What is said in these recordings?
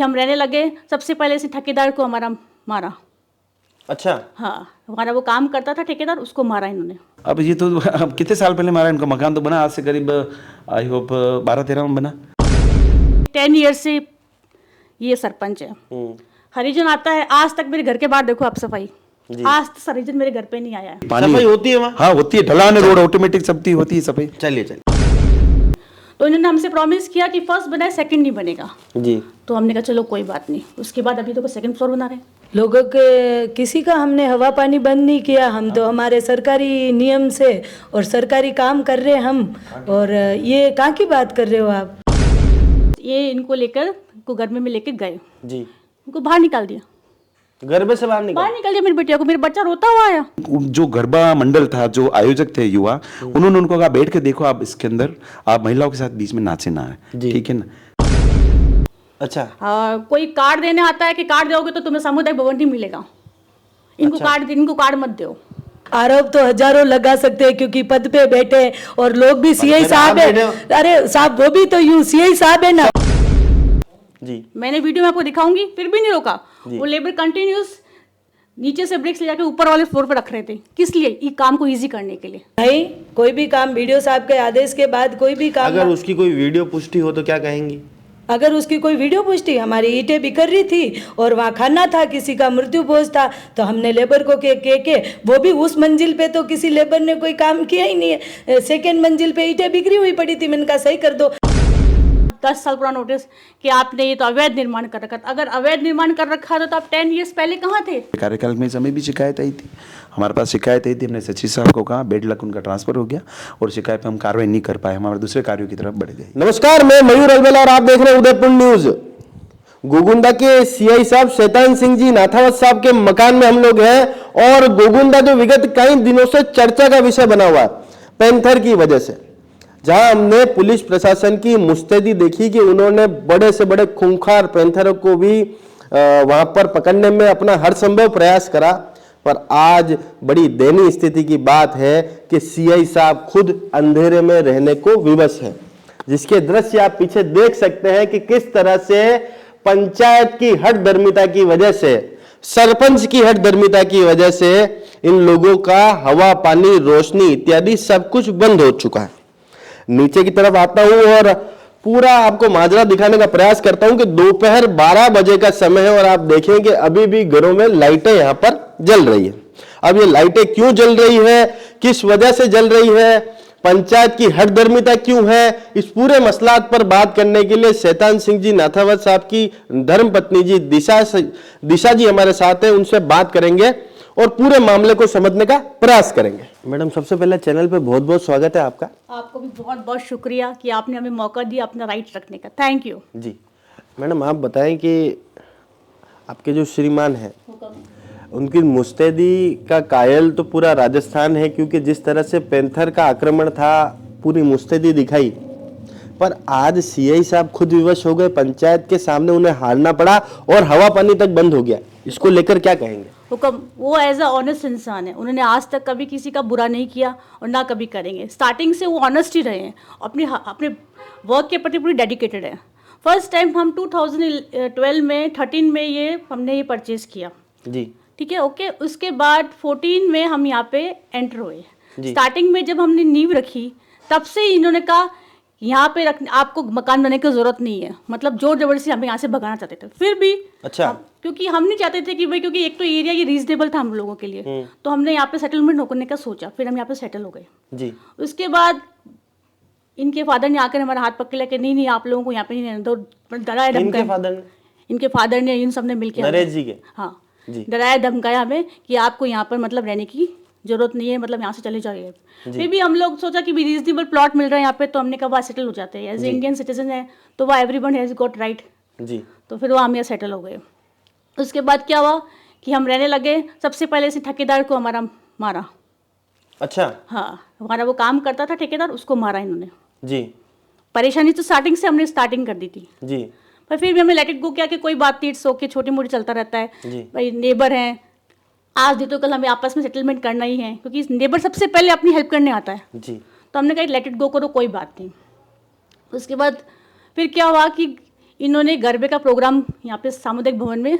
हम रहने लगे, सबसे पहले इस ठेकेदार को हमारा मारा। अच्छा, हाँ, हमारा वो काम करता था ठेकेदार, उसको मारा इन्होंने। अब ये तो अब कितने साल पहले मारा इनका? मकान तो बना आज से करीब आई होप 12-13 में बना। 10 ईयर से ये सरपंच है। हरिजन आता है, आज तक मेरे घर के बाहर देखो आप सफाई, आज तक हरिजन मेरे घर पे नहीं आया है। सफाई होती है वहाँ? हाँ होती है, ढलान रोड ऑटोमेटिक सबकी होती है सफाई। चलिए तो इन्होंने हमसे प्रॉमिस किया कि फर्स्ट बनाए सेकंड नहीं बनेगा जी। तो हमने कहा चलो कोई बात नहीं। उसके बाद अभी तो सेकंड फ्लोर बना रहे हैं। लोगों के किसी का हमने हवा पानी बंद नहीं किया, हम तो हमारे सरकारी नियम से और सरकारी काम कर रहे हैं हम। और ये कहाँ की बात कर रहे हो आप? ये इनको लेकर को घर में लेकर गए जी, उनको बाहर निकाल दिया, गरबे से बाहर निकाल दिया मेरी बेटिया को। मेरा बच्चा रोता हुआ आया। जो गरबा मंडल था, जो आयोजक थे युवा, उन्होंने उनको कहा बैठ के देखो आप इसके अंदर, आप महिलाओं के साथ बीच में नाचे ना है, ठीक है ना। अच्छा, कोई कार्ड देने आता है कि कार्ड दोगे तो तुम्हें सामुदायिक भवन नहीं मिलेगा। इनको कार्ड मत दो। आरोप तो हजारों लगा सकते हैं क्योंकि पद पे बैठे और लोग भी सीआई साहब है। अरे साहब वो भी तो यूं सीआई साहब है ना जी। मैंने वीडियो में आपको दिखाऊंगी, फिर भी नहीं रोका। वो लेबर कंटिन्यूस नीचे से ब्रेक्स ले जाके ऊपर वाले फ्लोर पर रख रहे थे। किस लिए? ये काम को इजी करने के लिए। नहीं, कोई भी काम वीडियो साहब के आदेश के बाद कोई भी काम, अगर उसकी कोई वीडियो पुष्टि हो तो क्या कहेंगी? अगर उसकी कोई वीडियो पुष्टि, हमारी ईंटें बिखर रही थी और वहाँ खाना था, किसी का मृत्यु भोज था, तो हमने लेबर को के वो भी उस मंजिल पे तो किसी लेबर ने कोई काम किया ही नहीं है। सेकेंड मंजिल पे ईंटें बिखरी हुई पड़ी थी, मैंने कहा सही कर दो। 10 साल पुराना नोटिस कि आपने ये तो अवैध निर्माण कर रखा था। अगर अवैध निर्माण कर रखा था तो आप 10 ईयर्स पहले कहाँ थे? कार्यकाल में समय भी शिकायत आई थी, हमारे पास शिकायत आई थी। हमने सचिव साहब को कहा, बेड लक उनका ट्रांसफर हो गया और शिकायत पे हम कार्रवाई नहीं कर पाए, हमारे दूसरे कार्यों की तरफ बढ़ गए। नमस्कार, मैं मयूर अलवेला और आप देख रहे हैं उदयपुर न्यूज। गोगुंदा के सीआई साहब शैतान सिंह जी नाथावत साहब के मकान में हम लोग हैं और गोगुंदा जो विगत कई दिनों से चर्चा का विषय बना हुआ है पैंथर की वजह से, जहां हमने पुलिस प्रशासन की मुस्तैदी देखी कि उन्होंने बड़े से बड़े खूंखार पैंथरों को भी वहां पर पकड़ने में अपना हर संभव प्रयास करा। पर आज बड़ी दयनीय स्थिति की बात है कि सीआई साहब खुद अंधेरे में रहने को विवश है, जिसके दृश्य आप पीछे देख सकते हैं कि किस तरह से पंचायत की हठधर्मिता की वजह से, सरपंच की हठधर्मिता की वजह से इन लोगों का हवा पानी रोशनी इत्यादि सब कुछ बंद हो चुका है। नीचे की तरफ आता हूं और पूरा आपको माजरा दिखाने का प्रयास करता हूं कि दोपहर 12 बजे का समय है और आप देखें कि अभी भी घरों में लाइटें यहां पर जल रही है। अब ये लाइटें क्यों जल रही है, किस वजह से जल रही है, पंचायत की हठधर्मिता क्यों है, इस पूरे मसलात पर बात करने के लिए शैतान सिंह जी नाथावत साहब की धर्मपत्नी जी दिशा जी हमारे साथ हैं। उनसे बात करेंगे और पूरे मामले को समझने का प्रयास करेंगे। मैडम, सबसे पहले चैनल पे बहुत बहुत स्वागत है आपका। आपको भी बहुत बहुत शुक्रिया कि आपने हमें मौका दिया अपना राइट रखने का। Thank you ji. मैडम, आप बताएं कि आपके जो श्रीमान हैं उनकी मुस्तैदी का कायल तो पूरा राजस्थान है, क्योंकि जिस तरह से पैंथर का आक्रमण था पूरी मुस्तैदी दिखाई, पर आज सीआई साहब खुद विवश हो गए, पंचायत के सामने उन्हें हारना पड़ा और हवा पानी तक बंद हो गया। इसको लेकर क्या कहेंगे? वो एज अ ऑनेस्ट इंसान है, उन्होंने आज तक कभी किसी का बुरा नहीं किया और ना कभी करेंगे। स्टार्टिंग से वो ऑनेस्ट ही रहे हैं, अपने वर्क के प्रति पूरी डेडिकेटेड है। फर्स्ट टाइम हम 2012 में 13 में हमने ये परचेज किया जी, ठीक है, ओके। उसके बाद 14 में हम यहाँ पे एंटर हुए। स्टार्टिंग में जब हमने नींव रखी तब से इन्होंने कहा यहाँ पे आपको मकान बनाने की जरूरत नहीं है, मतलब जोर जबरदस्ती हमें यहाँ से भगाना चाहते थे। फिर भी अच्छा, क्योंकि हम नहीं चाहते थे कि भाई, क्योंकि एक तो एरिया ये रीजनेबल था हम लोगों के लिए, तो हमने यहाँ पे सेटलमेंट होने का सोचा। फिर हम यहाँ पे सेटल हो गए जी। उसके बाद इनके फादर ने आकर हमारा हाथ पकड़ लिया कि नहीं आप लोगों को यहाँ पे नहीं रहना दो। डराया धमकाया, इनके फादर ने, इन सब ने मिलकर, नरेश जी के, हाँ, डराया धमकाया हमें कि आपको यहाँ पर मतलब रहने की जरूरत नहीं है, मतलब यहाँ से चले जाइए। फिर भी हम लोग सोचा कि भी रीजनेबल प्लॉट मिल रहा है यहाँ पे, तो हमने कहा वहाँ सेटल हो जाते हैं। एज ए इंडियन सिटीजन है तो वह एवरीवन हैज गॉट राइट जी, तो फिर वहाँ हम यहाँ सेटल हो गए। उसके बाद क्या हुआ कि हम रहने लगे, सबसे पहले इस ठेकेदार को हमारा मारा। अच्छा, हाँ, हमारा वो काम करता था ठेकेदार, उसको मारा इन्होंने जी। परेशानी तो स्टार्टिंग से हमने स्टार्टिंग कर दी थी जी, पर फिर भी हमने लेट इट गो किया कि कोई बात नहीं, इट्स ओके, छोटी मोटी चलता रहता है भाई, नेबर हैं, आज नहीं तो कल हमें आपस में सेटलमेंट करना ही है, क्योंकि नेबर सबसे पहले अपनी हेल्प करने आता है जी। तो हमने कहा लेट इट गो करो, कोई बात नहीं। उसके बाद फिर क्या हुआ कि इन्होंने गरबे का प्रोग्राम यहाँ पे सामुदायिक भवन में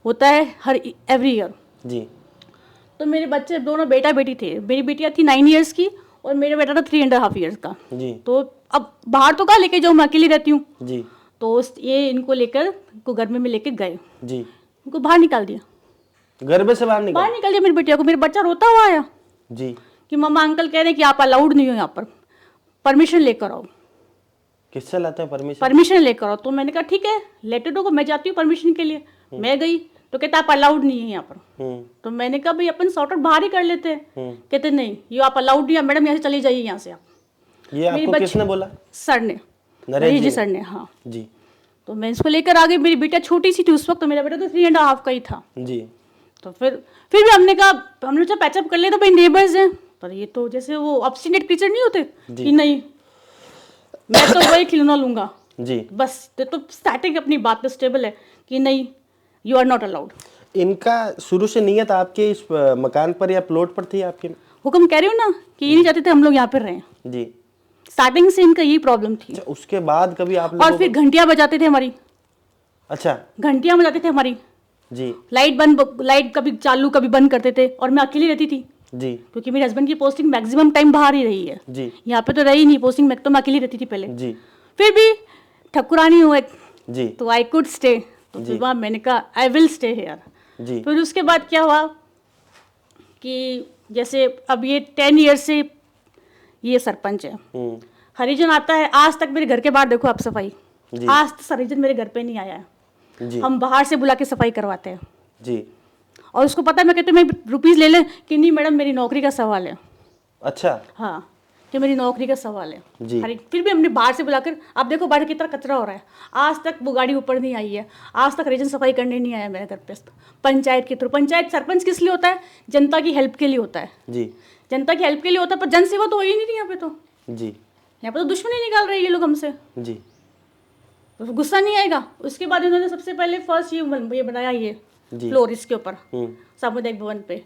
होता है हर एवरी ईयर। जी। तो मेरे बच्चे दोनों बेटा बेटी थे, मेरी बेटियाँ थी 9 इयर्स की और मेरा बेटा था 3.5 इयर्स का। जी। तो अब बाहर तो कहाँ लेके जाऊँ, मैं अकेली रहती हूँ। जी। तो ये इनको लेकर इनको गरबे में लेके गए, जी। इनको बाहर निकाल दिया, गरबे से बाहर बाहर निकाल दिया मेरी बेटिया को। मेरा बच्चा रोता हुआ आया जी। कि मम्मा अंकल कह रहे हैं कि आप अलाउड नहीं हो यहाँ पर, परमिशन लेकर आओ, किससे लाते हैं परमिशन? परमिशन लेकर आओ। तो मैंने कहा ठीक है लेटर दो, मैं जाती हूँ परमिशन के लिए। मैं गई तो कहता आप अलाउड नहीं है यहाँ पर। तो मैंने कहा भाई अपन सॉर्ट आउट बाहर ही कर लेते हैं। कहते नहीं ये आप अलाउड नहीं है मैडम, यहाँ से चली जाइए यहाँ से आप। ये आपको किसने बोला? सर ने, नरेश जी सर ने। हाँ जी। तो मैं इसको लेकर आ गई, मेरी बेटा छोटी सी थी उस वक्त, तो मेरा बेटा तो 3.5 का ही था। जी। तो फिर भी हमने कहा हमने सोचा पैचअप कर ले, तो भाई नेबर्स हैं, पर ये तो जैसे वो ऑब्स्टिनेट क्रीचर नहीं होते कि नहीं मैं तो वही खिलौना लूंगा जी। बस। तो स्टार्टिंग अपनी बात पे स्टेबल है कि नहीं यू आर नॉट अलाउड। इनका शुरू से नियत आपके इस मकान पर या प्लॉट पर थी आपके? हुक्म कह रही हूँ ना कि ये नहीं चाहते थे हम लोग यहाँ पे रहें। जी। स्टार्टिंग से इनका यही प्रॉब्लम थी। अच्छा, उसके बाद कभी आप और फिर घंटियाँ बजाते थे हमारी। अच्छा। घंटियाँ बजाते थे हमारी। जी। लाइट कभी चालू कभी बंद करते थे, और मैं अकेली रहती थी जी। क्योंकि मेरे हस्बैंड की पोस्टिंग मैक्सिमम टाइम बाहर ही रही है। जी। यहाँ पे तो रही नहीं पोस्टिंग, मैं तो मैं अकेली रहती थी पहले। जी। फिर भी ठकुरानी हूँ एक, जी। तो आई कुड स्टे। तो फिर वहाँ मैंने कहा आई विल स्टे हियर। जी। फिर उसके बाद क्या हुआ कि जैसे अब ये 10 ईयर्स से ये सरपंच है। हरिजन आता है, आज तक मेरे घर के बाहर देखो आप सफाई, आज तक हरिजन मेरे घर पे नहीं आया है। जी। हम बाहर से बुला के सफाई करवाते हैं। जी। और उसको पता है, मैं कहती हूँ मैं रुपीज़ ले ले कि नहीं मैडम मेरी नौकरी का सवाल है। अच्छा। हाँ कि मेरी नौकरी का सवाल है। जी। फिर भी हमने बाहर से बुलाकर, आप देखो बाहर कितना कचरा हो रहा है, आज तक वो गाड़ी ऊपर नहीं आई है, आज तक हरिजन सफाई करने नहीं आया मेरे घर पे। पंचायत के थ्रू, पंचायत सरपंच किस लिए होता है? जनता की हेल्प के लिए होता है। जी। जनता की हेल्प के लिए होता है, पर जन सेवा तो हो ही नहीं रही यहाँ पे। तो जी। यहाँ पे तो दुश्मनी निकाल रहे हैं ये लोग हमसे। जी। तो गुस्सा नहीं आएगा? उसके बाद इन्होंने सबसे पहले फर्स्ट ये बनाया ये फ्लोर इसके ऊपर सामुदायिक भवन पे।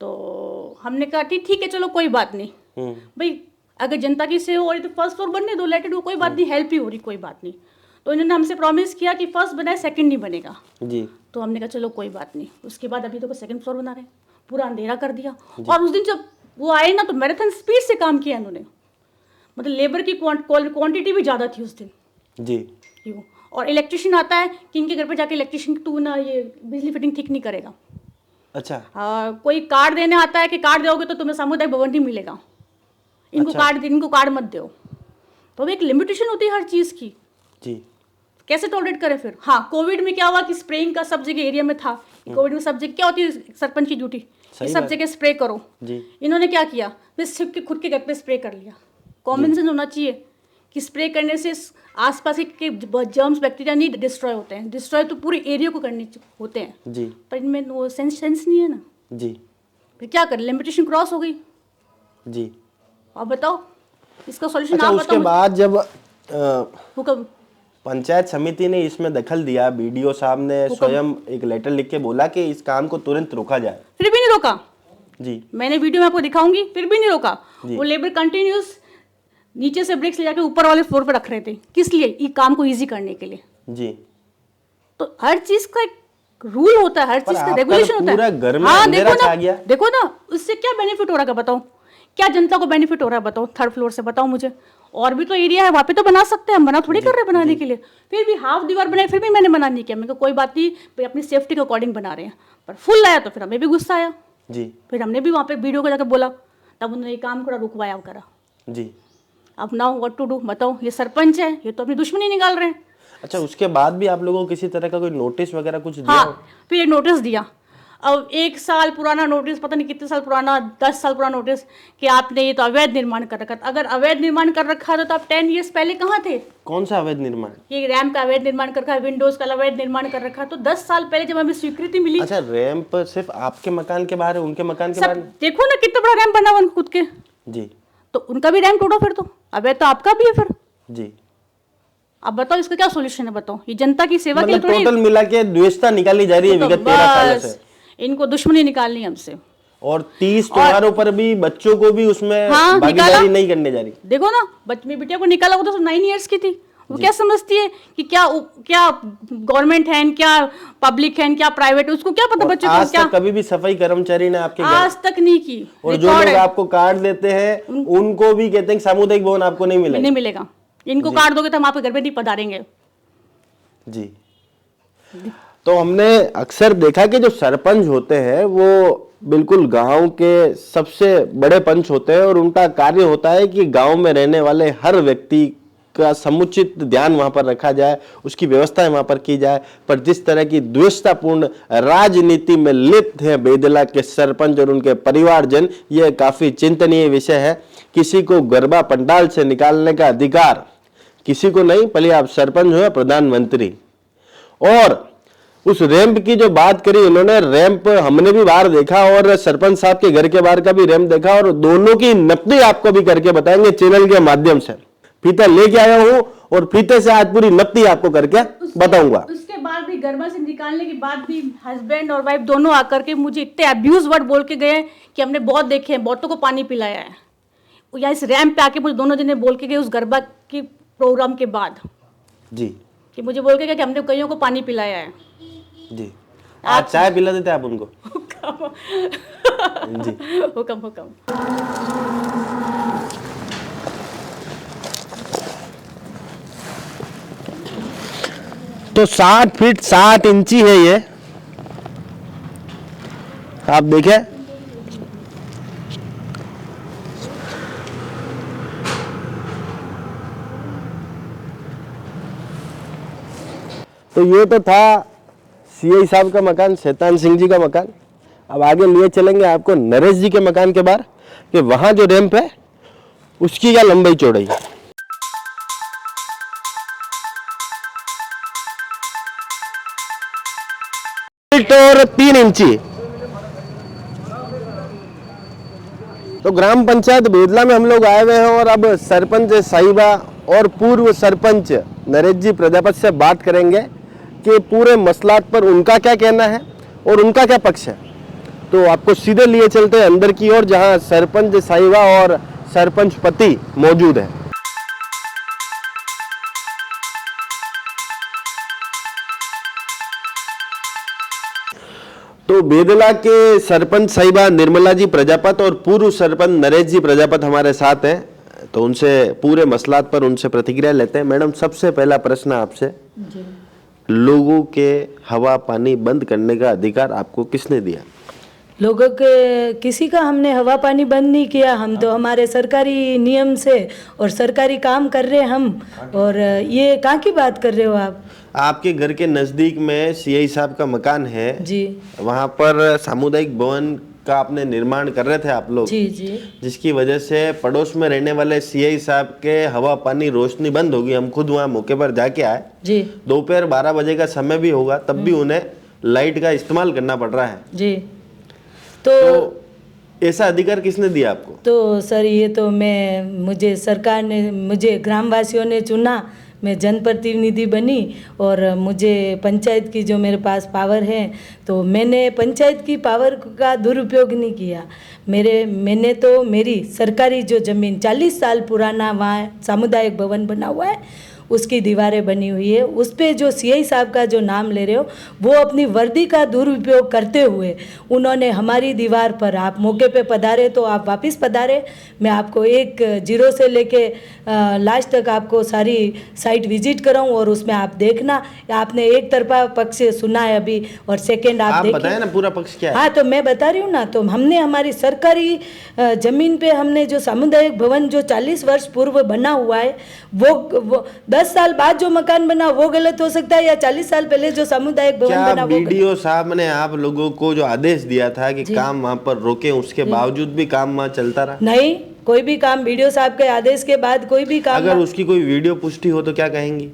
तो हमने कहा ठीक है चलो कोई बात नहीं भाई, अगर जनता की सेवा हो रही तो फर्स्ट फ्लोर बनने दो, लेट इट, कोई बात नहीं, हेल्प ही हो रही कोई बात नहीं। तो इन्होंने हमसे प्रॉमिस किया कि फर्स्ट बनाए सेकंड नहीं बनेगा। जी। तो हमने कहा चलो कोई बात नहीं। उसके बाद अभी तो सेकंड फ्लोर बना रहे हैं, पूरा अंधेरा कर दिया। और उस दिन जब वो आए ना तो मैराथन स्पीड से काम किया इन्होंने, मतलब लेबर की क्वांटिटी भी ज़्यादा थी उस दिन। जी। यूँ। और इलेक्ट्रिशियन आता है कि इनके घर पे जाके इलेक्ट्रिशियन तू ना ये बिजली फिटिंग ठीक नहीं करेगा। अच्छा। कोई कार्ड देने आता है कि कार्ड दोगे तो तुम्हें सामुदायिक भवन नहीं मिलेगा, इनको कार्ड मत दो। तो एक लिमिटेशन होती है हर चीज़ की। जी। कैसे टॉलरेट करें फिर? हाँ कोविड में क्या हुआ कि स्प्रेइंग का सब जगह एरिया में था। कोविड में सब जगह क्या होती है सरपंच की ड्यूटी, सब जगह स्प्रे करो। जी। इन्होंने क्या किया, बस खुद के घर पे स्प्रे कर लिया। कॉमन सेंस होना चाहिए कि स्प्रे करने से आसपास के जर्म्स बैक्टीरिया नहीं डिस्ट्रॉय होते हैं, डिस्ट्रॉय तो पूरे एरिया को करने होते हैं। जी। पर इनमें वो सेंस नहीं है ना। जी। फिर क्या करें, लिमिटेशन क्रॉस हो गई। जी। अब बताओ इसका सॉल्यूशन अच्छा, आप उसके बताओ। बाद जब हुक्म पंचायत समिति ने इसमें दखल दिया, बीडीओ साहब ने स्वयं एक लेटर लिख के बोला कि इस काम को तुरंत रोका जाए, फिर भी नहीं रोका। जी। मैंने वीडियो में आपको दिखाऊंगी, फिर भी नहीं रोका। वो लेबर कंटिन्यूस नीचे से ब्रिक्स ले जाके ऊपर वाले फ्लोर पर रख रहे थे, किस लिए? ये काम को इजी करने के लिए। जी। तो हर चीज का एक रूल होता है, हर चीज का रेगुलेशन होता है। पूरा घर में हाँ अंधेरा छा गया। देखो ना उससे क्या बेनिफिट हो रहा है बताओ, क्या जनता को बेनिफिट हो रहा है बताओ? थर्ड फ्लोर से बताओ मुझे। और भी तो एरिया है वहाँ पे तो बना सकते हैं, हम मना थोड़ी कर रहे हैं बनाने के लिए। फिर भी हाफ दीवार बनाई, फिर भी मैंने मना नहीं किया। मैं कहा कोई बात नहीं भाई, अपनी सेफ्टी के अकॉर्डिंग बना रहे हैं। पर फुल आया तो फिर हमें भी गुस्सा आया। जी। फिर हमने भी वहाँ पे वीडियो को जाकर बोला, तब उन्होंने ये काम थोड़ा रुकवाया करा। जी। अब नाउ व्हाट टू डू बताओ, ये सरपंच है, ये तो अपनी दुश्मनी निकाल रहे हैं। अच्छा, उसके बाद भी आप लोगों को किसी तरह का कोई नोटिस वगैरह कुछ दिया? हाँ फिर नोटिस दिया। अब 1 साल पुराना नोटिस, पता नहीं कितने साल पुराना, 10 साल पुराना नोटिस कि आपने ये तो अवैध निर्माण कर रखा था। अगर अवैध निर्माण कर रखा था तो आप 10 ईयर्स पहले कहाँ थे? कौन सा अवैध निर्माण? ये रैम्प का अवैध निर्माण कर रखा है, विंडोज का अवैध निर्माण कर रखा, तो 10 साल पहले जब हमें स्वीकृति मिली। अच्छा, रैंप सिर्फ आपके मकान के बाहर है, उनके मकान के सब बाहर? देखो ना कितना बड़ा रैम्प बना हुआ उनके खुद के। जी। तो उनका भी रैम्प तोड़ो फिर तो, अवैध तो आपका भी है फिर। जी। अब बताओ इसका क्या सोल्यूशन है बताओ? ये जनता की सेवा के लिए मतलब थोड़ी, टोटल मिला के द्वेषता निकाली जा रही है विगत 13 सालों से। इनको दुश्मनी निकालनी हमसे। और 30 त्योहारों पर भी बच्चों को भी उसमें हाँ, भागीदारी नहीं करने जा रही। देखो ना मेरी बिटिया को निकाला, वो तो 9 ईयर्स की थी, वो क्या समझती है कि क्या क्या गवर्नमेंट है, क्या पब्लिक है, क्या प्राइवेट है, उसको क्या पता और बच्चों को आज क्या। तक कभी भी सफाई कर्मचारी ने आपके घर आज तक नहीं की। और जो रिकॉर्ड लोग है, आपको कार्ड देते हैं उनको भी कहते हैं कि सामुदायिक भवन आपको नहीं मिलेगा। नहीं मिलेगा। इनको कार्ड दोगे तो हम आपके घर में नहीं पधारेंगे। जी। तो हमने अक्सर देखा कि जो सरपंच होते हैं वो बिल्कुल गांव के सबसे बड़े पंच होते हैं और उनका कार्य होता है कि गांव में रहने वाले हर व्यक्ति का समुचित ध्यान वहां पर रखा जाए, उसकी व्यवस्थाएं वहां पर की जाए। पर जिस तरह की द्वेषतापूर्ण राजनीति में लिप्त है बेदला के सरपंच और उनके परिवारजन, यह काफी चिंतनीय विषय है। किसी को गरबा पंडाल से निकालने का अधिकार किसी को नहीं, भले आप सरपंच हो या प्रधानमंत्री। और उस रैंप की जो बात करी उन्होंने, रैंप हमने भी बाहर देखा और सरपंच साहब के घर के बाहर का भी रैंप देखा और दोनों की नपदी आपको भी करके बताएंगे चैनल के माध्यम से। फीता लेके आया हूं और फीते से आज पूरी नपदी आपको करके बताऊंगा। उसके बाद भी गरबा से निकालने के बाद भी हस्बैंड और वाइफ दोनों आकर के मुझे इतने अब्यूज वर्ड बोल के गए कि हमने बहुत देखे हैं, बहुतों को पानी पिलाया है। या इस रैंप पे आके मुझे दोनों जने बोल के गए उस गरबा के प्रोग्राम के बाद जी कि मुझे बोल के गए कि हमने कईयों को पानी पिलाया है। जी। आज चाय पिला देते आप उनको। जी। हुक्म। तो 60 फीट 60 इंची है ये, आप देखें। तो ये तो था सीआई साहब का मकान, शैतान सिंह जी का मकान। अब आगे लिए चलेंगे आपको नरेश जी के मकान के बाहर कि वहां जो रैंप है उसकी क्या लंबाई चौड़ाई है। फीट और 3 इंची। तो ग्राम पंचायत बेदला में हम लोग आए हुए हैं और अब सरपंच साहिबा और पूर्व सरपंच नरेश जी प्रजापति से बात करेंगे कि पूरे मसलात पर उनका क्या कहना है और उनका क्या पक्ष है। तो आपको सीधे लिए चलते हैं अंदर की ओर, जहां सरपंच साहिबा और सरपंच पति मौजूद है। तो बेदला के सरपंच साहिबा निर्मला जी प्रजापत और पूर्व सरपंच नरेश जी प्रजापत हमारे साथ हैं। तो उनसे पूरे मसलात पर उनसे प्रतिक्रिया लेते हैं। मैडम, सबसे पहला प्रश्न आपसे, लोगों के हवा पानी बंद करने का अधिकार आपको किसने दिया? लोगों के किसी का हमने हवा पानी बंद नहीं किया। हम तो हमारे सरकारी नियम से और सरकारी काम कर रहे हैं हम। और ये कहाँ की बात कर रहे हो आप? आपके घर के नजदीक में सीआई साहब का मकान है जी, वहां पर सामुदायिक भवन का आपने निर्माण कर रहे थे आप लोग, जी जी जिसकी वजह से पड़ोस में रहने वाले सीआई साहब के हवा पानी रोशनी बंद होगी। हम खुद वहां मौके पर जाके आए। जी दोपहर 12 बजे का समय भी होगा, तब भी उन्हें लाइट का इस्तेमाल करना पड़ रहा है। जी। तो ऐसा अधिकार किसने दिया आपको? तो सर, ये तो मुझे सरकार ने, मुझे ग्रामवासियों ने चुना, मैं जनप्रतिनिधि बनी और मुझे पंचायत की जो मेरे पास पावर है, तो मैंने पंचायत की पावर का दुरुपयोग नहीं किया। मैंने तो मेरी सरकारी जो ज़मीन 40 साल पुराना वहाँ सामुदायिक भवन बना हुआ है, उसकी दीवारें बनी हुई है, उस पे जो सीआई साहब का जो नाम ले रहे हो, वो अपनी वर्दी का दुरुपयोग करते हुए उन्होंने हमारी दीवार पर, आप मौके पे पधारे तो आप वापस पधारे, मैं आपको 1-0 से लेके लास्ट तक आपको सारी साइट विजिट कराऊं और उसमें आप देखना। आपने एक तरफा पक्ष सुना है अभी और सेकेंड आप देखिए। बताएं ना पूरा पक्ष क्या है। हाँ, तो मैं बता रही हूँ ना। तो हमने हमारी सरकारी ज़मीन पे हमने जो सामुदायिक भवन जो 40 वर्ष पूर्व बना हुआ है, वो 10 साल बाद जो मकान बना वो गलत हो सकता है, या 40 साल पहले जो सामुदायिक भवन बना वो वीडियो साहब ने आप लोगों को जो आदेश दिया था कि काम वहां पर रोके, उसके बावजूद भी काम वहां चलता रहा? नहीं, कोई भी काम वीडियो साहब के आदेश के बाद कोई भी काम अगर उसकी कोई वीडियो पुष्टि हो तो क्या कहेंगी?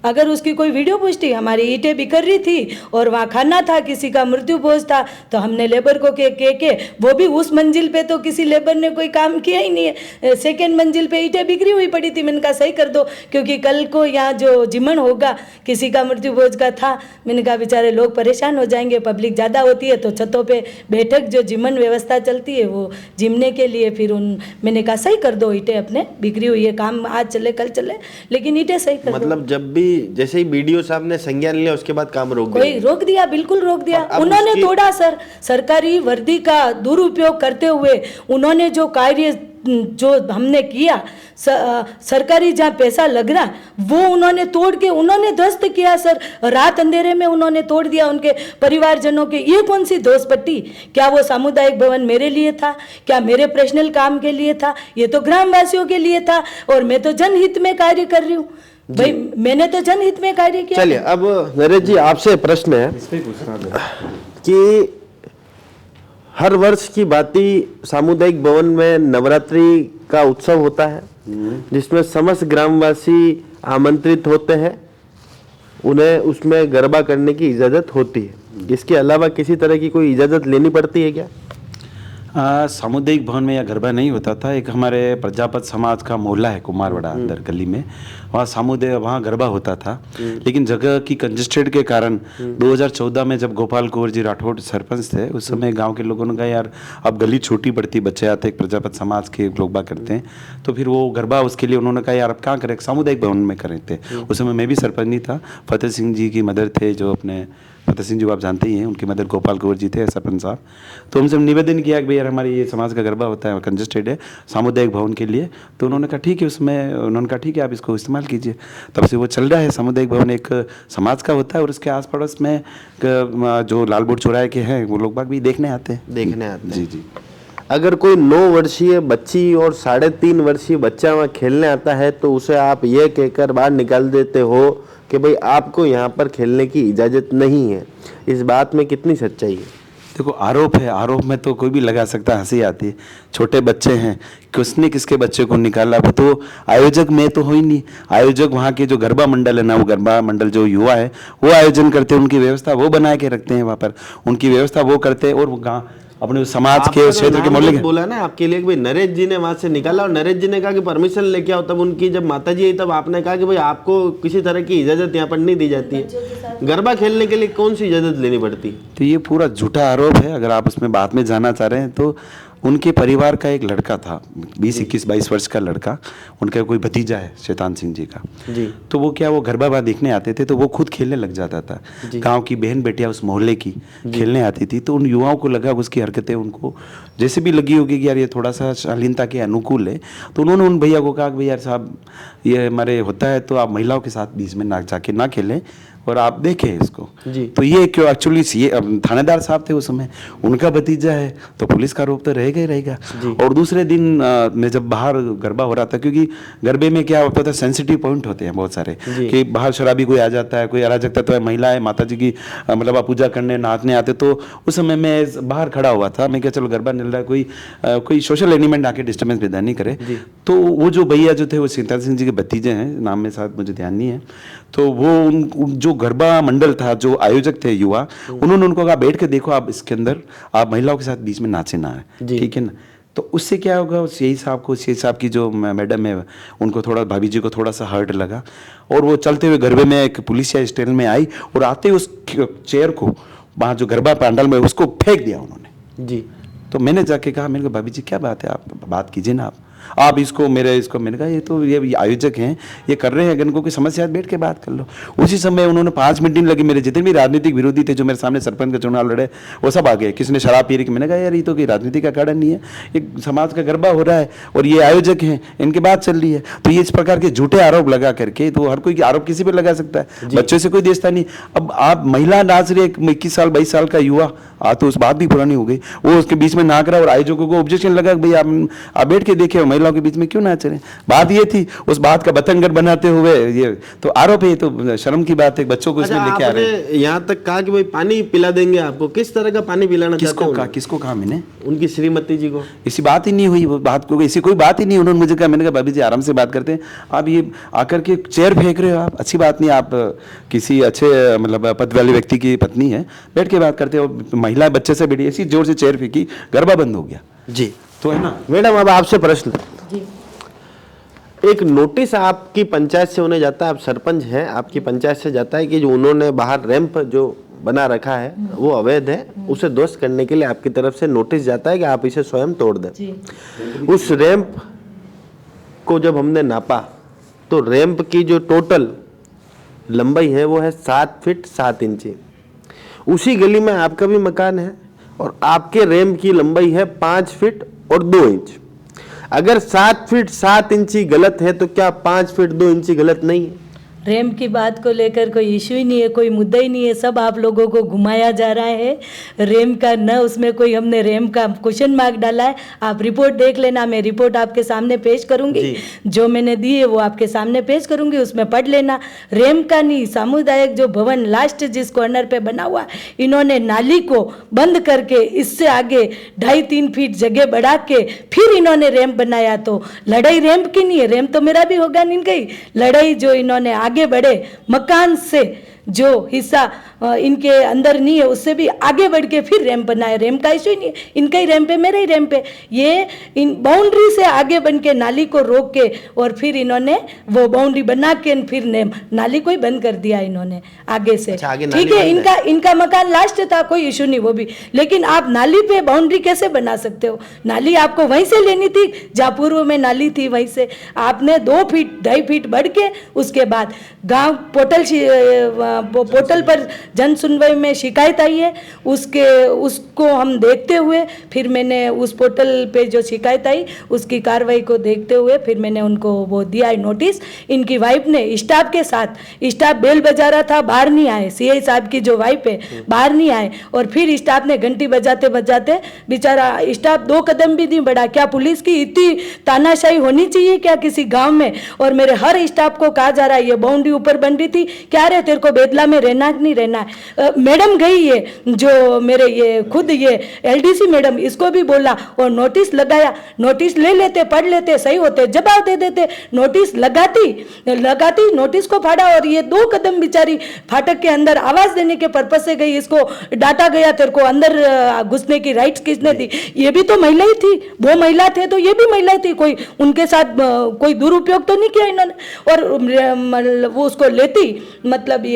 अगर उसकी कोई वीडियो पुष्टि, हमारी ईंटें बिखर रही थी और वहाँ खाना था, किसी का मृत्यु भोज था, तो हमने लेबर को के वो भी उस मंजिल पे तो किसी लेबर ने कोई काम किया ही नहीं है। सेकेंड मंजिल पे ईंटें बिखरी हुई पड़ी थी। मैंने कहा सही कर दो, क्योंकि कल को यहाँ जो जिमन होगा किसी का मृत्यु भोज का था, मैंने कहा बेचारे लोग परेशान हो जाएंगे, पब्लिक ज़्यादा होती है तो छतों पे बैठक जो जिमन व्यवस्था चलती है वो जिमने के लिए, फिर मैंने कहा सही कर दो, ईंटें अपने बिखरी हुई है, काम आज चले कल चले, लेकिन ईंटें सही कर दो। मतलब जब भी जैसे ही बीडीओ साहब ने संज्ञान लिया उसके बाद काम रोक कोई रोक दिया, बिल्कुल रोक दिया। उन्होंने तोड़ा सर, सरकारी वर्दी का दुरुपयोग करते हुए उन्होंने जो कार्य जो हमने किया, सरकारी जहाँ पैसा लग रहा वो उन्होंने तोड़ के उन्होंने ध्वस्त किया सर। रात अंधेरे में उन्होंने तोड़ दिया उनके परिवारजनों के। ये कौन सी दोष पट्टी? क्या वो सामुदायिक भवन मेरे लिए था? क्या मेरे पर्सनल काम के लिए था? ये तो ग्रामवासियों के लिए था और मैं तो जनहित में कार्य कर रही हूँ भाई, मैंने तो जनहित में कार्य किया। चलिए अब नरेश जी आपसे प्रश्न है कि हर वर्ष की भांति सामुदायिक भवन में नवरात्रि का उत्सव होता है जिसमें समस्त ग्रामवासी आमंत्रित होते हैं, उन्हें उसमें गरबा करने की इजाजत होती है। इसके अलावा किसी तरह की कोई इजाजत लेनी पड़ती है क्या? सामुदायिक भवन में यह गरबा नहीं होता था। एक हमारे प्रजापत समाज का मोहल्ला है कुमारवाड़ा अंदर गली में, वहाँ गरबा होता था, लेकिन जगह की कंजेस्टेड के कारण 2014 में जब गोपाल कुंवर जी राठौड़ सरपंच थे उस समय गांव के लोगों ने कहा यार अब गली छोटी पड़ती, बच्चे आते, एक प्रजापत समाज के लोग बाग करते हैं, तो फिर वो गरबा उसके लिए उन्होंने कहा यार अब कहाँ करें, सामुदायिक भवन में करें थे। उस समय मैं भी सरपंच नहीं था, फतेह सिंह जी की मदर थे, जो अपने फतेह सिंह जी को आप जानते ही हैं, उनकी मदर गोपाल कुंवर जी थे सरपंच साहब। तो उनसे निवेदन किया कि भाई यार हमारे ये समाज का गरबा होता है, कंजेस्टेड है सामुदायिक भवन के लिए, तो उन्होंने कहा ठीक है, उसमें उन्होंने कहा ठीक है आप इसको इस्तेमाल कीजिए। तब से वो चल रहा है। सामुदायिक भवन एक समाज का होता है और उसके आस पड़ोस में जो लाल बोर्ड चौराहे के हैं वो लोग बाग भी देखने आते हैं। जी जी। अगर कोई 9 वर्षीय बच्ची और 3.5 वर्षीय बच्चा वहाँ खेलने आता है तो उसे आप ये कहकर बाहर निकाल देते हो कि भाई आपको यहाँ पर खेलने की इजाज़त नहीं है, इस बात में कितनी सच्चाई है? देखो आरोप है, आरोप में तो कोई भी लगा सकता है, हंसी आती है। छोटे बच्चे हैं, किसने किसके बच्चे को निकाला, वो तो आयोजक में तो हो ही नहीं। आयोजक वहाँ के जो गरबा मंडल है ना, वो गरबा मंडल जो युवा है वो आयोजन करते हैं, उनकी व्यवस्था वो बना के रखते हैं, वहाँ पर उनकी व्यवस्था वो करते हैं और वो गाँव अपने समाज के क्षेत्र के मोहल्ले के बोला ना आपके लिए कि भाई नरेश जी ने वहां से निकाला और नरेश जी ने कहा कि परमिशन लेके आओ, तब उनकी जब माताजी आई तब आपने कहा कि भाई आपको किसी तरह की इजाजत यहाँ पर नहीं दी जाती है, गरबा खेलने के लिए कौन सी इजाजत लेनी पड़ती है? तो ये पूरा झूठा आरोप है। अगर आप उसमें बात में जाना चाह रहे हैं तो उनके परिवार का एक लड़का था, 20-21-22 वर्ष का लड़का, उनका कोई भतीजा है शैतान सिंह जी का जी। तो वो क्या, वो गरबा देखने आते थे तो वो खुद खेलने लग जाता था। गांव की बहन बेटियां उस मोहल्ले की खेलने आती थी, तो उन युवाओं को लगा उसकी हरकतें उनको जैसे भी लगी होगी कि यार ये थोड़ा सा शालीनता के अनुकूल है, तो उन्होंने उन भैया को कहा कि भैया साहब ये हमारे होता है तो आप महिलाओं के साथ बीच में ना जाके ना खेलें और आप देखें इसको जी। तो ये क्यों, एक्चुअली ये थानेदार साहब थे उस समय, उनका भतीजा है तो पुलिस का आरोप तो रहेगा ही रहेगा। और दूसरे दिन मैं जब बाहर गरबा हो रहा था, क्योंकि गरबे में क्या होता था सेंसिटिव पॉइंट होते हैं बहुत सारे कि बाहर शराबी कोई आ जाता है, कोई अराजक तत्व है, महिलाएं माता जी की मतलब आप पूजा करने नाचने आते, तो उस समय मैं बाहर खड़ा हुआ था। मैं क्या चलो गरबा चल रहा है, कोई सोशल एलिमेंट आके डिस्टर्बेंस पैदा नहीं करे। तो वो जो भैया जो थे वो शैतान सिंह जी के भतीजे हैं, नाम में साथ मुझे ध्यान नहीं है, तो वो जो गरबा मंडल था, जो आयोजक थे युवा, उन्होंने उनको कहा बैठ के देखो आप इसके अंदर आप महिलाओं के साथ बीच में नाचे ना है, ठीक है ना। तो उससे क्या होगा, उस यही साहब की जो मैडम है उनको थोड़ा, भाभी जी को थोड़ा सा हर्ट लगा और वो चलते हुए गरबे में एक पुलिसिया स्टाइल में आई और आते उस चेयर को वहाँ जो गरबा पंडाल में उसको फेंक दिया उन्होंने जी। तो मैंने जाके कहा, मैंने कहा भाभी जी क्या बात है, आप बात कीजिए ना, आप इसको मैंने कहा ये तो ये आयोजक हैं, ये कर रहे हैं, अगर इनको कोई समस्या बैठ के बात कर लो। उसी समय उन्होंने 5 मिनट नहीं लगी, मेरे जितने भी राजनीतिक विरोधी थे जो मेरे सामने सरपंच का चुनाव लड़े वो सब आ गए। किसने शराब पी रही, मैंने कहा यार ये तो कोई राजनीति का कारण नहीं है, एक समाज का गरबा हो रहा है और ये आयोजक हैं, इनकी बात चल रही है। तो ये इस प्रकार के झूठे आरोप लगा करके, तो हर कोई आरोप किसी पर लगा सकता है, बच्चों से कोई देशता नहीं। अब आप महिला नाच रही, 21 साल 22 साल का युवा तो उस बात भी पुरानी हो गई, वो उसके बीच में नाच रहा और आयोजकों को ऑब्जेक्शन लगा भाई आप बैठ के देखे, महिलाओं के बीच में क्यों नाच रहे हैं? बात ये थी, उस बात का बतंगड़ बनाते हुए ये तो आरोप है, ये तो शर्म की बात है। बच्चों को इसमें लेके आ रहे हैं। यहाँ तक कहा कि भाई पानी पिला देंगे आपको, किस तरह का पानी पिलाना चाहते हैं? किसको कहा मैंने? उनकी श्रीमती जी को। इसी बात ही नहीं हुई, वो बात को इसी कोई बात ही नहीं। उन्होंने मुझे कहा, मैंने कहा भाभी जी आराम से बात करते हैं, आप ये आकर के चेयर फेंक रहे हो, आप अच्छी बात नहीं। आप किसी अच्छे मतलब पद वाले व्यक्ति की पत्नी है, बैठ के बात करते हो। महिला बच्चे से बैठी, ऐसी जोर से चेयर फेंकी, गरबा बंद हो गया जी। तो है ना मैडम, अब आपसे प्रश्न। जी। एक नोटिस आपकी पंचायत से उन्हें जाता है, आप सरपंच हैं, आपकी पंचायत से जाता है कि जो उन्होंने बाहर रैंप जो बना रखा है वो अवैध है, उसे ध्वस्त करने के लिए आपकी तरफ से नोटिस जाता है कि आप इसे स्वयं तोड़ दें। जी। उस रैंप को जब हमने नापा तो रैंप की जो टोटल लंबाई है वो है 7 फीट 7 इंची। उसी गली में आपका भी मकान है और आपके रैंप की लंबाई है 5 फीट और 2 इंच। अगर 7 फीट 7 इंची गलत है तो क्या 5 फीट 2 इंची गलत नहीं है? रैंप की बात को लेकर कोई इशू ही नहीं है, कोई मुद्दा ही नहीं है, सब आप लोगों को घुमाया जा रहा है रैंप का। न उसमें कोई हमने रैंप का क्वेश्चन मार्क डाला है। आप रिपोर्ट देख लेना, मैं रिपोर्ट आपके सामने पेश करूंगी, जो मैंने दी है वो आपके सामने पेश करूंगी, उसमें पढ़ लेना। रैंप का नहीं, सामुदायिक जो भवन लास्ट जिस कॉर्नर पे बना हुआ, इन्होंने नाली को बंद करके इससे आगे 2.5-3 फीट जगह बढ़ा के फिर इन्होंने रैंप बनाया। तो लड़ाई रैंप की नहीं है, रैंप तो मेरा भी होगा नहीं, इनका ही लड़ाई जो इन्होंने आगे बढ़े मकान से जो हिस्सा इनके अंदर नहीं है उससे भी आगे बढ़ के फिर रैंप बनाए। रैंप का इशू ही नहीं है, इनका ही रैंप है, मेरा ही रैंप है। ये इन बाउंड्री से आगे बन के नाली को रोक के और फिर इन्होंने वो बाउंड्री बना के फिर नाली को ही बंद कर दिया इन्होंने आगे से। ठीक है, इनका मकान लास्ट था, कोई इशू नहीं वो भी, लेकिन आप नाली पे बाउंड्री कैसे बना सकते हो? नाली आपको वहीं से लेनी थी जहाँ पूर्व में नाली थी, वहीं से आपने 2 फीट 2.5 फीट बढ़ के उसके बाद गाँव पोर्टल पर जन सुनवाई में शिकायत आई है, उसको हम देखते हुए फिर मैंने उस पोर्टल पे जो शिकायत आई उसकी कार्रवाई को देखते हुए फिर मैंने उनको वो दिया है नोटिस। इनकी वाइफ ने स्टाफ के साथ, स्टाफ बेल बजा रहा था, बाहर नहीं आए, सीआई साहब की जो वाइफ है बाहर नहीं आए, और फिर स्टाफ ने घंटी बजाते बजाते बेचारा स्टाफ 2 कदम भी नहीं बढ़ा। क्या पुलिस की इतनी तानाशाही होनी चाहिए क्या किसी गाँव में? और मेरे हर स्टाफ को कहा जा रहा है ये बाउंड्री ऊपर बन रही थी, क्या रे तेरे को बेदला में रहना नहीं रहना है? मैडम गई है जो मेरे ये खुद ये एलडीसी मैडम, इसको भी बोला और नोटिस लगाया। नोटिस ले लेते, पढ़ लेते, सही होते, जवाब दे देते। नोटिस लगाती नोटिस को फाड़ा और ये 2 कदम बेचारी फाटक के अंदर आवाज देने के पर्पज से गई, इसको डांटा गया, तेरे को अंदर घुसने की राइट्स किसने दी? ये भी तो महिला ही थी, वो महिला थे तो ये भी महिला थी, कोई उनके साथ कोई दुरुपयोग तो नहीं किया इन्होंने। और वो उसको लेती मतलब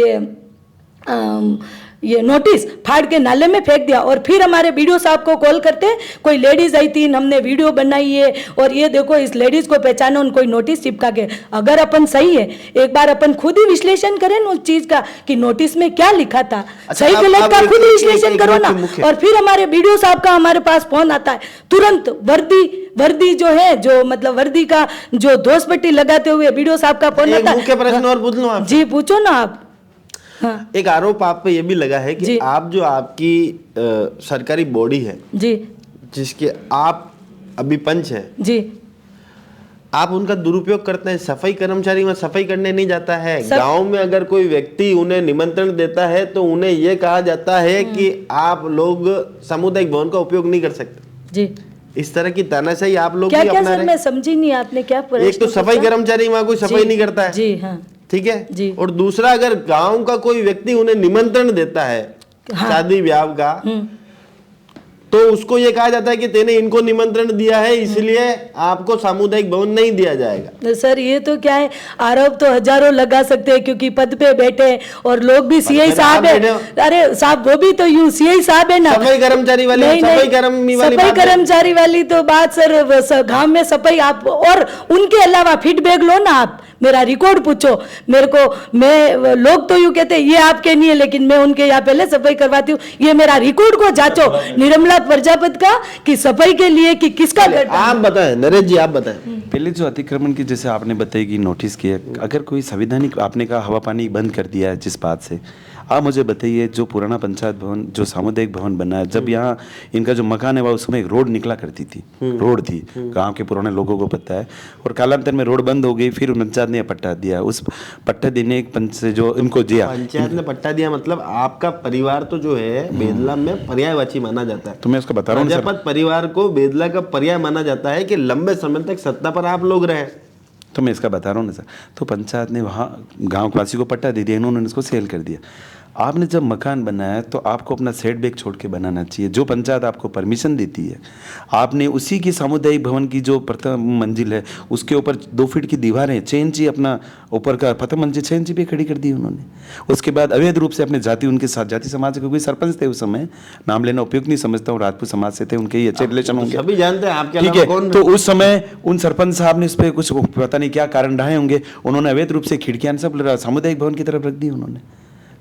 ये नोटिस फाड़ के नाले में फेंक दिया। और फिर हमारे वीडियो साहब को कॉल करते, कोई लेडीज आई थी, हमने वीडियो बनाई है और ये देखो इस लेडीज को पहचानो, उनको नोटिस चिपका के। अगर अपन सही है, एक बार अपन खुद ही विश्लेषण करें उस चीज का कि नोटिस में क्या लिखा था, सही गलत का खुद ही विश्लेषण करो ना। और फिर हमारे वीडियो साहब का हमारे पास फोन आता है, तुरंत वर्दी जो है, जो मतलब वर्दी का जो दोष पट्टी लगाते हुए वीडियो साहब का फोन आता है। प्रश्न और पूछ लो आप जी, पूछो ना आप। हाँ। एक आरोप आप पे ये भी लगा है कि आप जो आपकी सरकारी बॉडी है जी, जिसके आप अभी पंच हैं जी, आप उनका दुरुपयोग करते हैं। सफाई कर्मचारी वहाँ सफाई करने नहीं जाता है। गांव में अगर कोई व्यक्ति उन्हें निमंत्रण देता है तो उन्हें यह कहा जाता है कि आप लोग सामुदायिक भवन का उपयोग नहीं कर सकते जी। इस तरह की तानाशाही आप लोग क्या अपना रहे? मैं समझी नहीं, आपने क्या? एक तो सफाई कर्मचारी वहाँ कोई सफाई नहीं करता है जी, हाँ, ठीक है जी। और दूसरा, अगर गांव का कोई व्यक्ति उन्हें निमंत्रण देता है शादी ब्याह का, तो उसको ये कहा जाता है कि तेने इनको निमंत्रण दिया है इसलिए आपको सामुदायिक भवन नहीं दिया जाएगा। सर ये तो क्या है, आरोप तो हजारों लगा सकते हैं क्योंकि पद पे बैठे और लोग भी सीआई साहब है। अरे साहब वो भी तो यूं सीआई साहब है ना, सफाई कर्मचारी वाली सफाई कर्मचारी वाली तो बात सर, गांव में सफाई आप, और उनके अलावा फीडबैक लो ना आप, मेरा रिकॉर्ड पूछो मेरे को। मैं लोग तो यूं कहते हैं ये आपके नहीं है, लेकिन मैं उनके यहाँ पहले सफाई करवाती हूँ। ये मेरा रिकॉर्ड को जांचो निर्मला प्रजापति का कि सफाई के लिए कि किसका। आप बताएं नरेश जी, आप बताएं। पहले जो अतिक्रमण की जैसे आपने बताई कि नोटिस किया, अगर कोई संवैधानिक, आपने कहा हवा पानी बंद कर दिया है जिस बात से, आप मुझे बताइए, जो पुराना पंचायत भवन, जो सामुदायिक भवन बना है, जब यहाँ इनका जो मकान है, वह उस समय एक रोड निकला करती थी, रोड थी, गांव के पुराने लोगों को पता है। और कालांतर में रोड बंद हो गई, फिर पंचायत ने पट्टा दिया। उस पट्टा देने से जो इनको दिया, पंचायत ने पट्टा दिया, मतलब आपका परिवार तो जो है बेदला में पर्यायवाची माना जाता है। तो मैं उसका बता रहा हूँ सर, प्रजापत परिवार को बेदला का पर्याय माना जाता है कि लंबे समय तक सत्ता पर आप लोग रहे। तो मैं इसका बता रहा हूँ ना सर। तो पंचायत ने वहाँ गाँव वासी को पट्टा दे दिया, इन्होंने इसको सेल कर दिया। आपने जब मकान बनाया तो आपको अपना सेटबैक छोड़ के बनाना चाहिए। जो पंचायत आपको परमिशन देती है, आपने उसी की सामुदायिक भवन की जो प्रथम मंजिल है, उसके ऊपर 2 फीट की दीवारें 6 इंची अपना ऊपर का प्रथम मंजिल 6 इंची पे खड़ी कर दी उन्होंने। उसके बाद अवैध रूप से अपने जाति, उनके साथ जाति समाज के कोई सरपंच थे उस समय, नाम लेना उपयुक्त नहीं समझता हूँ, राजपूत समाज से थे, उनके ही अच्छे रिलेशन होंगे, सभी जानते हैं आपके ठीक अलावा है। कौन। तो उस समय उन सरपंच साहब ने उस पर कुछ पता नहीं क्या कारण ढाए होंगे, उन्होंने अवैध रूप से खिड़कियां सब सामुदायिक भवन की तरफ रख दी उन्होंने।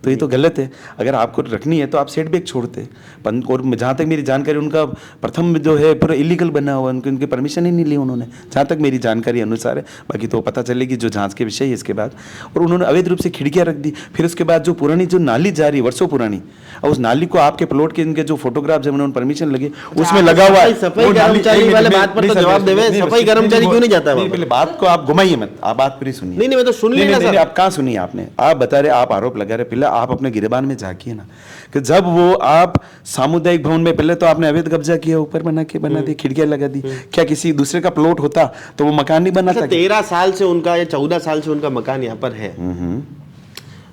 तो ये तो गलत है। अगर आपको रखनी है तो आप सेटबैक छोड़ते। और जहाँ तक मेरी जानकारी, उनका प्रथम जो है पूरा इलीगल बना हुआ, उनकी परमिशन ही नहीं ली उन्होंने, जहाँ तक मेरी जानकारी अनुसार है। बाकी तो पता चलेगी जो जांच के विषय है इसके बाद। और उन्होंने अवैध रूप से खिड़कियाँ रख दी। फिर उसके बाद जो पुरानी जो नाली जा रही, वर्षों पुरानी, और उस नाली को आपके प्लॉट के इनके जो फोटोग्राफ जब उन्होंने परमिशन लगे उसमें लगा हुआ है। सफाई कर्मचारी वाले बात पर तो जवाब देवे, सफाई कर्मचारी क्यों नहीं जाता है? पहले बात को आप घुमाइए मत, आप बात पूरी सुनिए। नहीं, मैं तो सुन लेना सर। आप कहाँ सुनिए आपने? आप बता रहे, आप आरोप लगा रहे, पहले आप अपने गिरबान में झांकिए ना, कि जब वो आप सामुदायिक भवन में पहले तो आपने अवैध कब्जा किया, ऊपर बना दी, खिड़कियां लगा दी। क्या किसी दूसरे का प्लॉट होता तो वो मकान नहीं बना था? 13 साल से उनका या 14 साल से उनका मकान यहाँ पर है।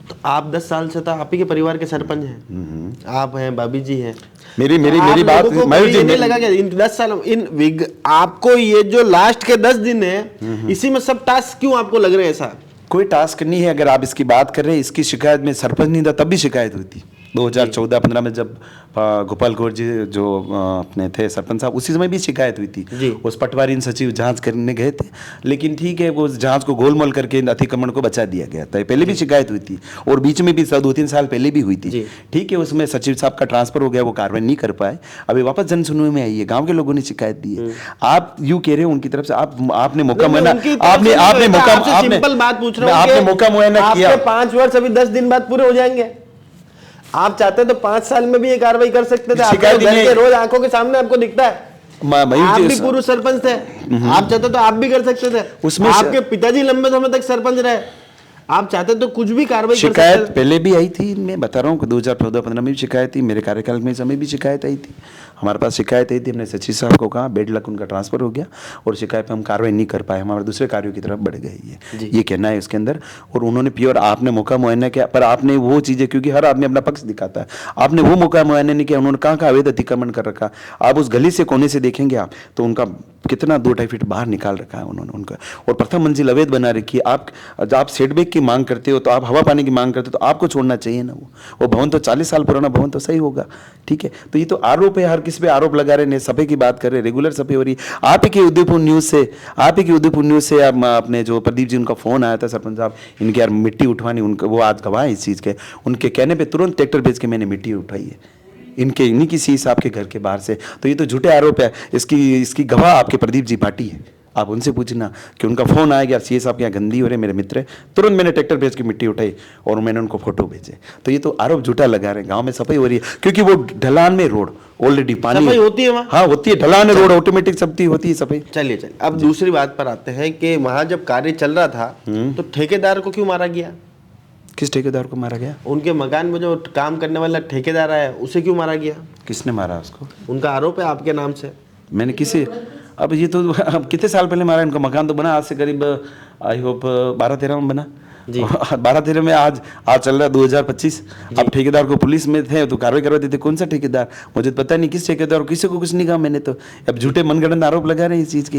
तो आप 10 साल से तो आप ही के परिवार के सरपंच हैं, आप हैं, भाभी जी हैं। मेरी बात मयूर जी नहीं लगा क्या इन 10 साल आपको ये जो लास्ट के 10 दिन है, इसी में सब टास्क क्यों आपको लग रहे हैं ऐसा? कोई टास्क नहीं है। अगर आप इसकी बात कर रहे हैं, इसकी शिकायत में सरपंच नहीं था तब भी शिकायत हुई थी 2014-15 में, जब गोपाल गौर जी जो अपने थे सरपंच साहब, उसी समय भी शिकायत हुई थी। उस पटवारी सचिव जांच करने गए थे, लेकिन ठीक है वो जांच को गोलमोल करके अतिक्रमण को बचा दिया गया था। पहले भी शिकायत हुई थी और बीच में भी 2-3 साल पहले भी हुई थी। ठीक है, उसमें सचिव साहब का ट्रांसफर हो गया, वो कार्रवाई नहीं कर पाए। अभी वापस जन सुनवाई में आई है, गाँव के लोगों ने शिकायत दी है। आप यूँ कह रहे हो उनकी तरफ से, आपने मौका मुआयना, आपने मौका मुआयना किया। 5 वर्ष अभी 10 दिन बाद पूरे हो जाएंगे। आप चाहते तो 5 साल में भी ये कार्रवाई कर सकते थे। आपके घर के रोज आंखों के सामने आपको दिखता है। आप भी पूर्व सरपंच थे, आप चाहते तो आप भी कर सकते थे। उसमें आपके पिताजी लंबे समय तक सरपंच रहे, आप चाहते तो कुछ भी कार्रवाई कर सकते थे। शिकायत पहले भी आई थी, मैं बता रहा हूँ 2014-15 में भी शिकायत थी, मेरे कार्यकाल में समय भी शिकायत आई थी, हमारे पास शिकायत आई थी। हमने सचिव साहब को कहा, बेड लक उनका ट्रांसफर हो गया और शिकायत पे हम कार्रवाई नहीं कर पाए, हमारे दूसरे कार्यों की तरफ बढ़ गई है, ये कहना है उसके अंदर। और उन्होंने प्योर, आपने मौका मुआयना किया, पर आपने वो चीज़ें, क्योंकि हर आदमी अपना पक्ष दिखाता है, आपने वो मौका मुआयना नहीं किया। उन्होंने कहाँ अवैध अतिक्रमण कर रखा, आप उस गली से कोने से देखेंगे आप तो उनका कितना 2-2.5 फीट बाहर निकाल रखा है उन्होंने उनका। और प्रथम मंजिल अवैध बना रखी है। आप सेटबैक की मांग करते हो, तो आप हवा पानी की मांग करते हो, तो आपको छोड़ना चाहिए ना। वो भवन तो 40 साल पुराना भवन तो सही होगा, ठीक है। तो ये तो आरोप है, हर किसी पे आरोप लगा रहे हैं, सफाई की बात कर रहे हैं, रेगुलर सफाई हो रही है। आप ही के उदयपुर न्यूज़ से अपने जो प्रदीप जी, उनका फोन आया था, सरपंच साहब इनके यार मिट्टी उठवानी, उनका वो आज गवाह है इस चीज़ के, उनके कहने पे तुरंत ट्रैक्टर भेज के मैंने मिट्टी उठाई है इन्हीं की सी साहब के घर के बाहर से। तो ये तो झूठे आरोप है। इसकी गवाह आपके प्रदीप जी पार्टी है, आप उनसे पूछना कि उनका फोन आया कि सी साहब के यहाँ गंदी हो रहे, मेरे मित्र है, तुरंत मैंने ट्रैक्टर भेज के मिट्टी उठाई और मैंने उनको फोटो भेजे। तो ये तो आरोप झूठा लगा रहे हैं। गांव में सफाई हो रही है, क्योंकि वो ढलान में रोड ऑलरेडी पानी सफाई होती है वहाँ। हाँ होती है, ढलान में रोड ऑटोमेटिक सबकी होती है सफाई। चलिए अब दूसरी बात पर आते हैं कि वहाँ जब कार्य चल रहा था तो ठेकेदार को क्यों मारा गया? किस ठेकेदार को मारा गया? उनके मकान में जो काम करने वाला ठेकेदार है उसे क्यों मारा गया? किसने मारा उसको? उनका आरोप है आपके नाम से। मैंने किसी, अब ये तो अब कितने साल पहले मारा? इनका मकान तो बना आज से करीब आई होप 12-13 में बना जी। 12-13 में आज चल रहा है 2025। अब ठेकेदार को पुलिस में थे तो कार्रवाई करवाते थे। कौन सा ठेकेदार? मुझे पता नहीं किस ठेकेदार, किसी को कुछ नहीं कहा मैंने। तो अब झूठे मनगढ़ंत आरोप लगा रहे हैं इस चीज़ के।